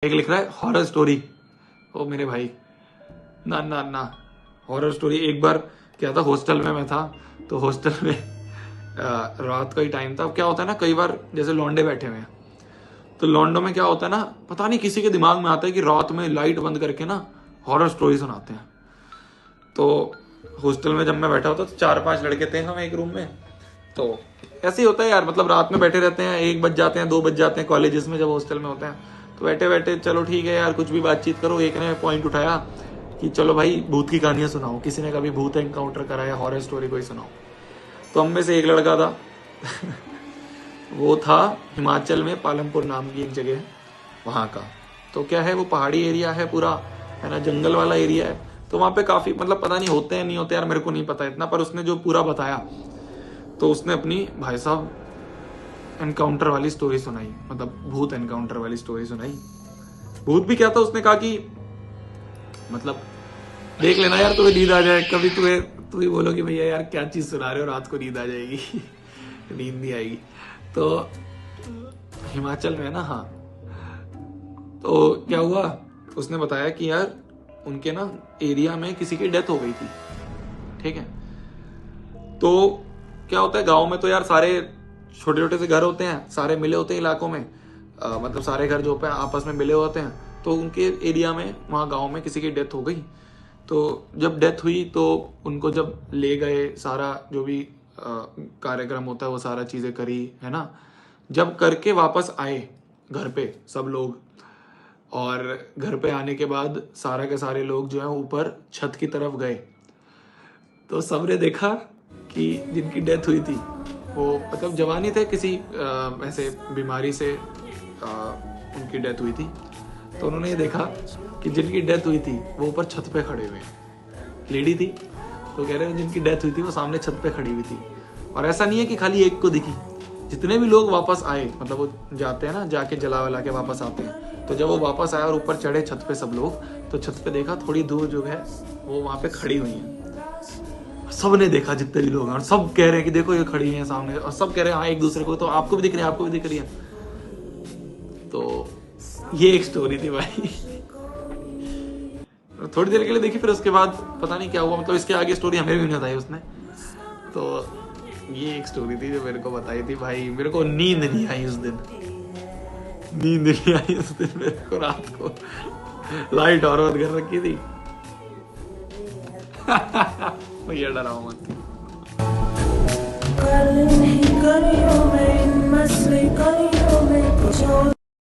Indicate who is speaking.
Speaker 1: एक लिख रहा है हॉरर स्टोरी। ओ मेरे भाई, ना ना ना, हॉरर स्टोरी। एक बार क्या था, हॉस्टल में मैं था, तो हॉस्टल में रात का ही टाइम था। क्या होता है ना, कई बार जैसे लौंडे बैठे हुए हैं, तो लौंडों में क्या होता है ना, पता नहीं किसी के दिमाग में आता है कि रात में लाइट बंद करके ना हॉरर स्टोरी सुनाते हैं। तो हॉस्टल में जब मैं बैठा होता तो 4-5 लड़के थे हम एक रूम में। तो ऐसे ही होता है यार, मतलब रात में बैठे रहते हैं, 1 बज जाते हैं, 2 बज जाते हैं कॉलेजेस में जब हॉस्टल में होते हैं। तो बैठे बैठे चलो ठीक है यार, कुछ भी बातचीत करो। एक ने पॉइंट उठाया कि चलो भाई भूत की कहानियां सुनाओ, किसी ने कभी भूत एनकाउंटर करा है, हॉरर स्टोरी कोई सुनाओ। तो हम में से एक लड़का था वो था हिमाचल में पालमपुर नाम की एक जगह है वहाँ का। तो क्या है, वो पहाड़ी एरिया है पूरा, है ना, जंगल वाला एरिया है। तो वहाँ पे काफी, मतलब पता नहीं होते हैं नहीं होते यार, मेरे को नहीं पता इतना, पर उसने जो पूरा बताया, तो उसने अपनी भाई साहब एनकाउंटर वाली स्टोरी सुनाई, मतलब भूत एनकाउंटर वाली स्टोरी सुनाई। भूत भी क्या था, उसने कहा कि मतलब देख लेना यार, तुम्हें नींद आ जाए कभी, तुम ही बोलोगे भैया यार क्या चीज सुना रहे हो, रात को नींद आ जाएगी नींद नहीं आएगी। तो हिमाचल में ना, हाँ, तो क्या हुआ, उसने बताया कि यार उनके ना एरिया में किसी की डेथ हो गई थी, ठीक है। तो क्या होता है, गांव में तो यार सारे छोटे छोटे से घर होते हैं, सारे मिले होते हैं इलाकों में, मतलब सारे घर जो पे आपस में मिले होते हैं। तो उनके एरिया में, वहाँ गांव में किसी की डेथ हो गई। तो जब डेथ हुई तो उनको जब ले गए, सारा जो भी कार्यक्रम होता है वो सारा चीज़ें करी, है ना। जब करके वापस आए घर पे सब लोग, और घर पे आने के बाद सारा के सारे लोग जो है ऊपर छत की तरफ गए, तो सबने देखा कि जिनकी डेथ हुई थी वो मतलब जवानी थे, किसी ऐसे बीमारी से उनकी डेथ हुई थी। तो उन्होंने ये देखा कि जिनकी डेथ हुई थी वो ऊपर छत पे खड़े हुए हैं। लेडी थी, तो कह रहे हैं जिनकी डेथ हुई थी वो सामने छत पे खड़ी हुई थी। और ऐसा नहीं है कि खाली एक को दिखी, जितने भी लोग वापस आए, मतलब वो जाते हैं ना, जाके जला वला के वापस आते हैं, तो जब वो वापस आया और ऊपर चढ़े छत पे सब लोग, तो छत पे देखा थोड़ी दूर जो है वो वहां पे खड़ी हुई है। सब ने देखा, जितने भी लोग हैं, और सब कह रहे हैं कि देखो ये खड़ी हैं सामने, और सब कह रहे हैं हाँ एक दूसरे को, तो आपको भी दिख रही है, आपको भी दिख रही है। तो ये एक स्टोरी थी भाई थोड़ी देर के लिए देखी, फिर उसके बाद पता नहीं क्या हुआ, मतलब इसके आगे स्टोरी हमें भी नहीं बताई उसने। तो ये एक स्टोरी थी जो मेरे को बताई थी भाई। मेरे को नींद नहीं आई उस दिन, नींद नहीं आई उस दिन मेरे को। रात को लाइट और बंद कर रखी थी भैया डराओ मत।